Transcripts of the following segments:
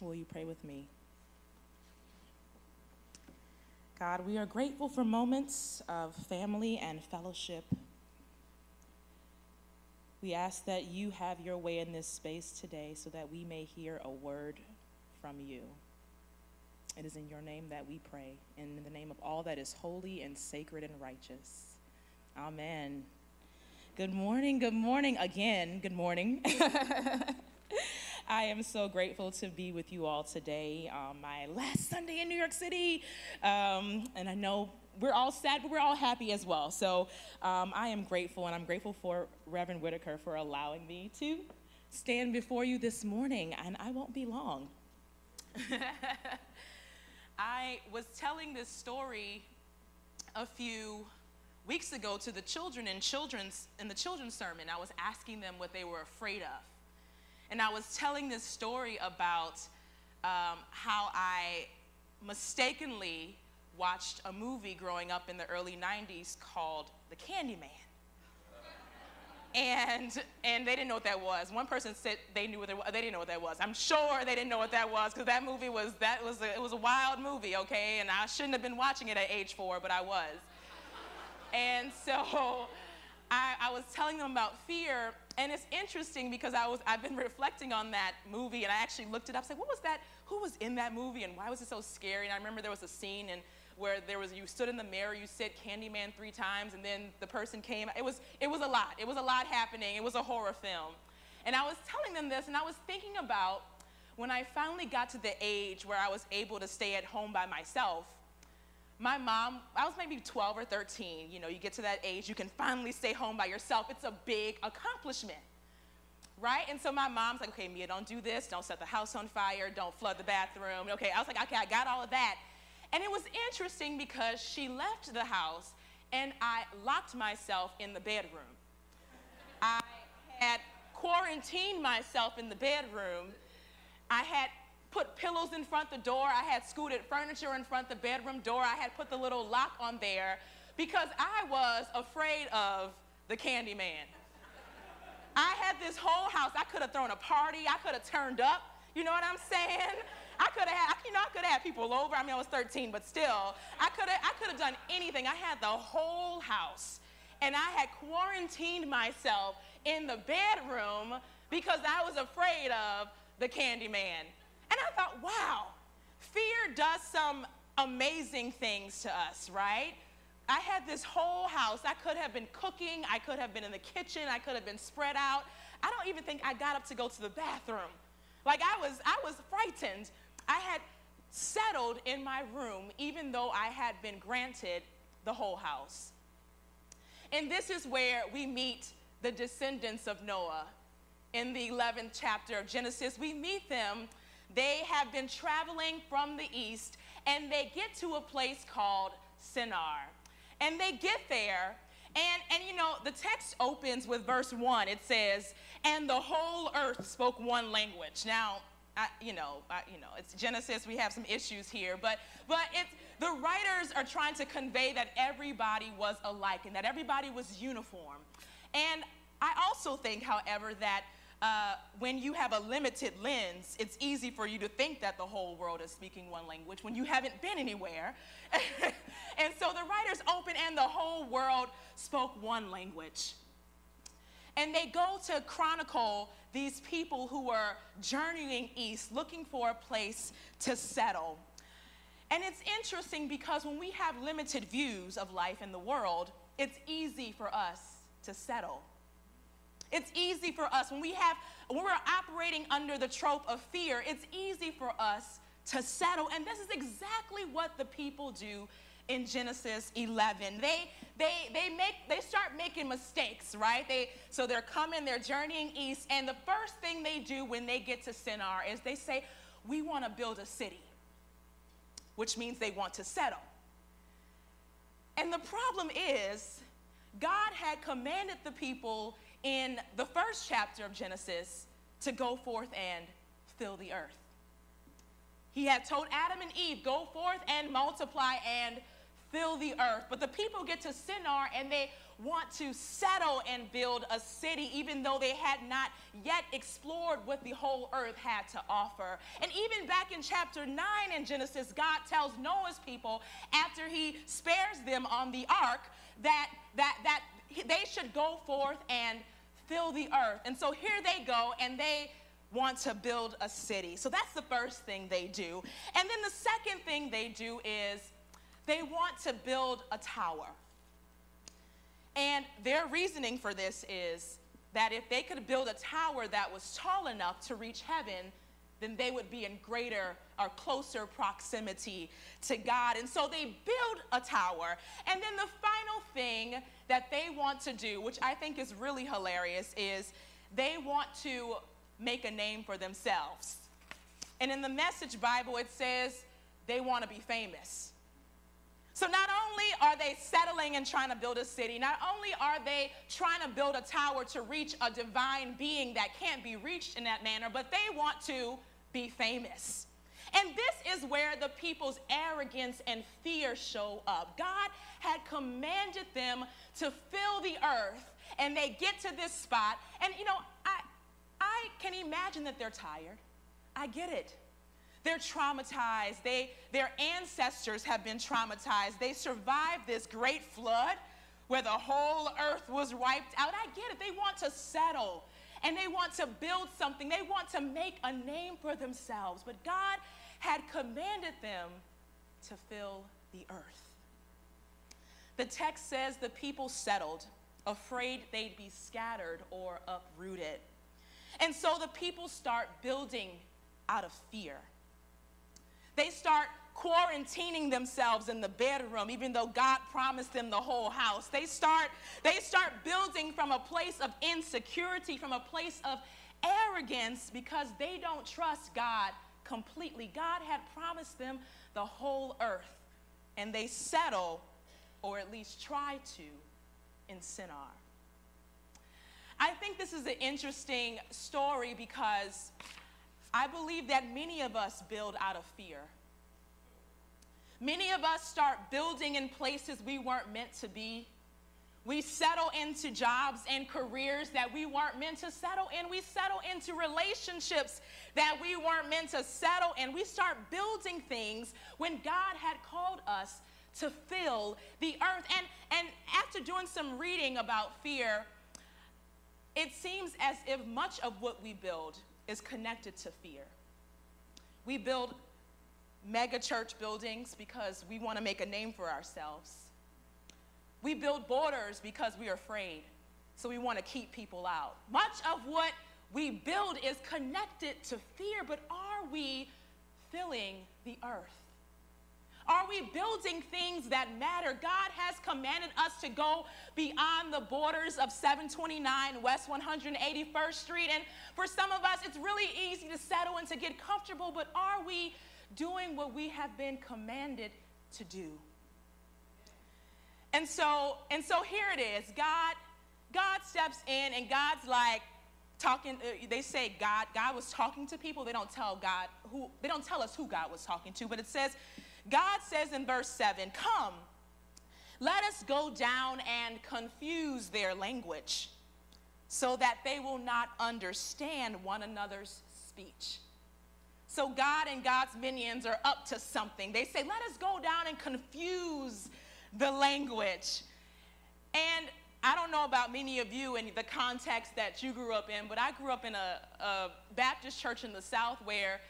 Will you pray with me? God, we are grateful for moments of family and fellowship. We ask that you have your way in this space today so that we may hear a word from you. It is in your name that we pray, and in the name of all that is holy and sacred and righteous. Amen. Good morning again. Good morning. I am so grateful to be with you all today, my last Sunday in New York City. And I know we're all sad, but we're all happy as well. So I am grateful, and I'm grateful for Reverend Whitaker for allowing me to stand before you this morning, and I won't be long. I was telling this story a few weeks ago to the children in the children's sermon. I was asking them what they were afraid of. And I was telling this story about how I mistakenly watched a movie growing up in the early 90s called The Candyman. And they didn't know what that was. One person said they knew what they didn't know what that was. I'm sure they didn't know what that was, because that movie was a wild movie, okay? And I shouldn't have been watching it at age 4, but I was. And so I was telling them about fear, and it's interesting because I've been reflecting on that movie, and I actually looked it up. I said, what was that? Who was in that movie, and why was it so scary? And I remember there was a scene where you stood in the mirror, you said Candyman 3 times, and then the person came. It was a lot. It was a lot happening. It was a horror film. And I was telling them this, and I was thinking about when I finally got to the age where I was able to stay at home by myself. My mom, I was maybe 12 or 13. You know, you get to that age, you can finally stay home by yourself. It's a big accomplishment, right? And so my mom's like, okay, Mia, don't do this. Don't set the house on fire. Don't flood the bathroom. Okay, I was like, okay, I got all of that. And it was interesting because she left the house, and I locked myself in the bedroom. I had quarantined myself in the bedroom. I had put pillows in front of the door. I had scooted furniture in front of the bedroom door. I had put the little lock on there because I was afraid of the Candyman. I had this whole house. I could have thrown a party. I could have turned up. You know what I'm saying? I could have had people over. I mean, I was 13, but still, I could have done anything. I had the whole house, and I had quarantined myself in the bedroom because I was afraid of the Candyman. And I thought, wow, fear does some amazing things to us, right? I had this whole house. I could have been cooking. I could have been in the kitchen. I could have been spread out. I don't even think I got up to go to the bathroom. Like I was frightened. I had settled in my room even though I had been granted the whole house. And this is where we meet the descendants of Noah. In the 11th chapter of Genesis, we meet them. They have been traveling from the east, and they get to a place called Shinar. And they get there, and you know, the text opens with verse 1. It says, and the whole earth spoke one language. Now, it's Genesis. We have some issues here, but the writers are trying to convey that everybody was alike and that everybody was uniform. And I also think, however, that when you have a limited lens, it's easy for you to think that the whole world is speaking one language when you haven't been anywhere. And so the writers open, and the whole world spoke one language. And they go to chronicle these people who were journeying east, looking for a place to settle. And it's interesting because when we have limited views of life in the world, it's easy for us to settle. It's easy for us when we're operating under the trope of fear, it's easy for us to settle. And this is exactly what the people do in Genesis 11. They start making mistakes, right? So they're journeying east, and the first thing they do when they get to Shinar is they say, we want to build a city, which means they want to settle. And the problem is, God had commanded the people in the first chapter of Genesis to go forth and fill the earth. He had told Adam and Eve, go forth and multiply and fill the earth. But the people get to Shinar, and they want to settle and build a city, even though they had not yet explored what the whole earth had to offer. And even back in chapter 9 in Genesis, God tells Noah's people, after he spares them on the ark, that they should go forth and fill the earth. And so here they go, and they want to build a city. So that's the first thing they do. And then the second thing they do is they want to build a tower. And their reasoning for this is that if they could build a tower that was tall enough to reach heaven, then they would be in greater or closer proximity to God. And so they build a tower. And then the final thing that they want to do, which I think is really hilarious, is they want to make a name for themselves. And in the Message Bible, it says they want to be famous. So not only are they settling and trying to build a city, not only are they trying to build a tower to reach a divine being that can't be reached in that manner, but they want to be famous. And this is where the people's arrogance and fear show up. God had commanded them to fill the earth, and they get to this spot, and I can imagine that they're tired. I get it. They're traumatized. Their ancestors have been traumatized. They survived this great flood where the whole earth was wiped out. I get it. They want to settle, and they want to build something. They want to make a name for themselves. But God had commanded them to fill the earth. The text says the people settled, afraid they'd be scattered or uprooted. And so the people start building out of fear. They start quarantining themselves in the bedroom, even though God promised them the whole house. They start building from a place of insecurity, from a place of arrogance, because they don't trust God completely. God had promised them the whole earth, and they settle, or at least try to, in Shinar. I think this is an interesting story because I believe that many of us build out of fear. Many of us start building in places we weren't meant to be. We settle into jobs and careers that we weren't meant to settle in. We settle into relationships that we weren't meant to settle in. We start building things when God had called us to fill the earth. And after doing some reading about fear, it seems as if much of what we build is connected to fear. We build mega church buildings because we want to make a name for ourselves. We build borders because we are afraid, so we want to keep people out. Much of what we build is connected to fear, but are we filling the earth? Are we building things that matter? God has commanded us to go beyond the borders of 729 West 181st Street. And for some of us, it's really easy to settle and to get comfortable, but are we doing what we have been commanded to do? And so here it is. God steps in, and God's like talking. They say God was talking to people. They don't tell us who God was talking to, but it says, God says in verse 7, "Come, let us go down and confuse their language so that they will not understand one another's speech." So God and God's minions are up to something. They say, let us go down and confuse the language. And I don't know about many of you in the context that you grew up in, but I grew up in a Baptist church in the South where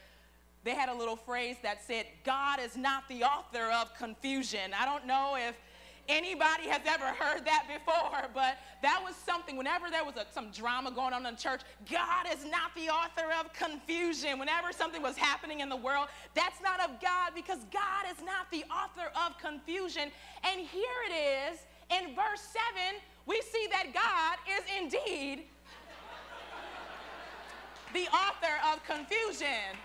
they had a little phrase that said, God is not the author of confusion. I don't know if anybody has ever heard that before, but that was something. Whenever there was some drama going on in the church, God is not the author of confusion. Whenever something was happening in the world, that's not of God, because God is not the author of confusion. And here it is, in verse 7, we see that God is indeed the author of confusion.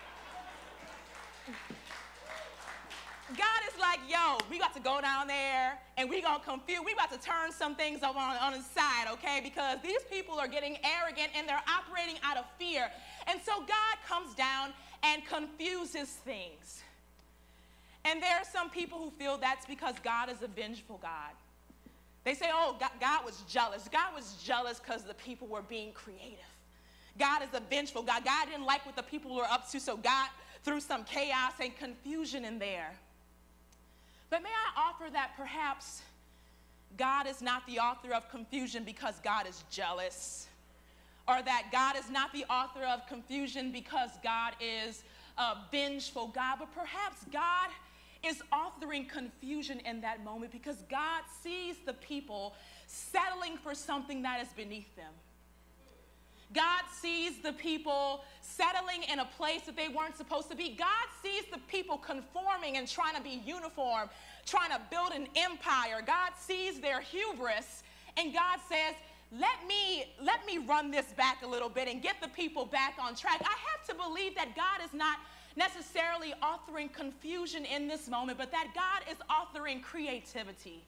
God is like, yo, we got to go down there and we gonna confuse. We about to turn some things up on the side, okay? Because these people are getting arrogant and they're operating out of fear. And so God comes down and confuses things. And there are some people who feel that's because God is a vengeful God, They say, oh, God was jealous. God was jealous because the people were being creative. God is a vengeful God. God didn't like what the people were up to, so God threw some chaos and confusion in there. But may I offer that perhaps God is not the author of confusion because God is jealous, or that God is not the author of confusion because God is a vengeful God, but perhaps God is authoring confusion in that moment because God sees the people settling for something that is beneath them. God sees the people settling in a place that they weren't supposed to be. God sees the people conforming and trying to be uniform, trying to build an empire. God sees their hubris, and God says, let me run this back a little bit and get the people back on track. I have to believe that God is not necessarily authoring confusion in this moment, but that God is authoring creativity.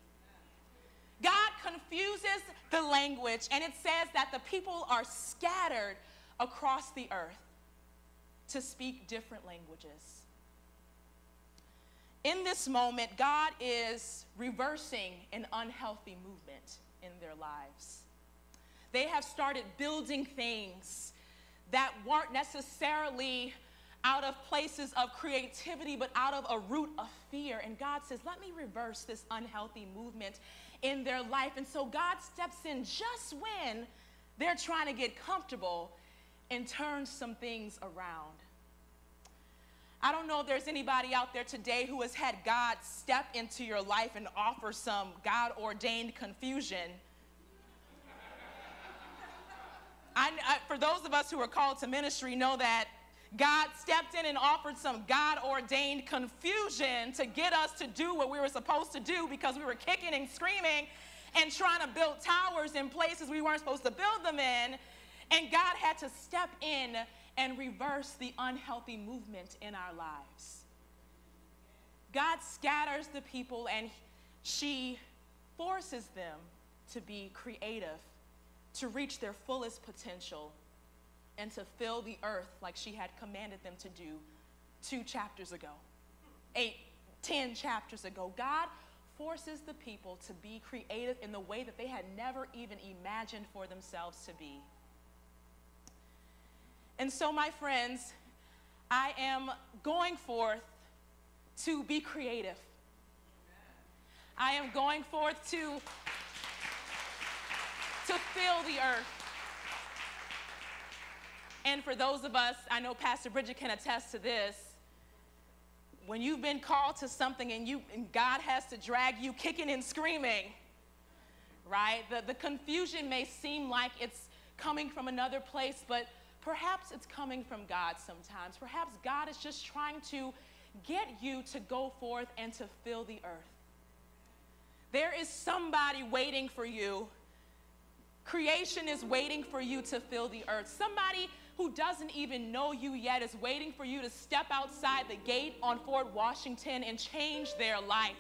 God confuses the language, and it says that the people are scattered across the earth to speak different languages. In this moment, God is reversing an unhealthy movement in their lives. They have started building things that weren't necessarily out of places of creativity, but out of a root of fear. And God says, let me reverse this unhealthy movement in their life. And so God steps in just when they're trying to get comfortable and turn some things around. I don't know if there's anybody out there today who has had God step into your life and offer some God-ordained confusion. For those of us who are called to ministry know that God stepped in and offered some God-ordained confusion to get us to do what we were supposed to do because we were kicking and screaming and trying to build towers in places we weren't supposed to build them in. And God had to step in and reverse the unhealthy movement in our lives. God scatters the people, and she forces them to be creative, to reach their fullest potential, and to fill the earth like she had commanded them to do 2 chapters ago, 10 chapters ago. God forces the people to be creative in the way that they had never even imagined for themselves to be. And so, my friends, I am going forth to be creative. I am going forth to fill the earth. And for those of us, I know Pastor Bridget can attest to this, when you've been called to something and God has to drag you kicking and screaming, right? The confusion may seem like it's coming from another place, but perhaps it's coming from God sometimes. Perhaps God is just trying to get you to go forth and to fill the earth. There is somebody waiting for you. Creation is waiting for you to fill the earth. Somebody who doesn't even know you yet is waiting for you to step outside the gate on Fort Washington and change their life.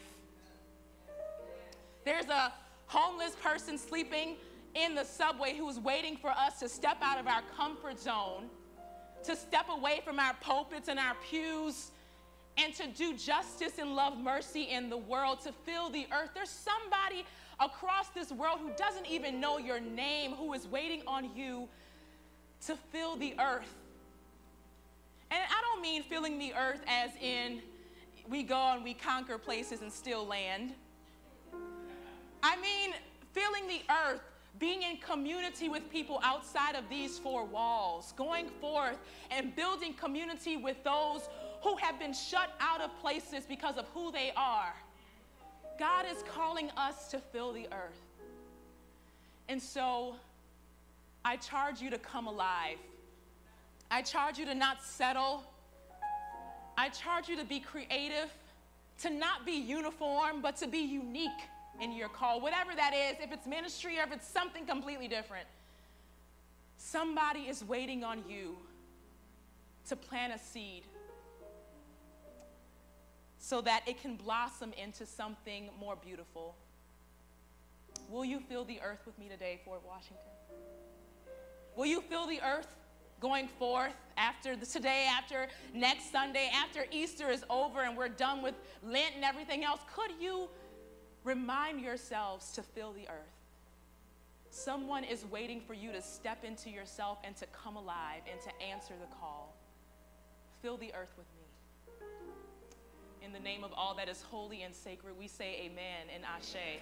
There's a homeless person sleeping in the subway who is waiting for us to step out of our comfort zone, to step away from our pulpits and our pews, and to do justice and love mercy in the world, to fill the earth. There's somebody across this world who doesn't even know your name, who is waiting on you to fill the earth. And I don't mean filling the earth as in we go and we conquer places and steal land. I mean filling the earth, being in community with people outside of these 4 walls, going forth and building community with those who have been shut out of places because of who they are. God is calling us to fill the earth. And so I charge you to come alive. I charge you to not settle. I charge you to be creative, to not be uniform, but to be unique in your call, whatever that is, if it's ministry or if it's something completely different. Somebody is waiting on you to plant a seed so that it can blossom into something more beautiful. Will you fill the earth with me today, Fort Washington? Will you fill the earth going forth after today, after next Sunday, after Easter is over and we're done with Lent and everything else? Could you Remind yourselves to fill the earth. Someone is waiting for you to step into yourself and to come alive and to answer the call. Fill the earth with me. In the name of all that is holy and sacred, we say amen and ashe.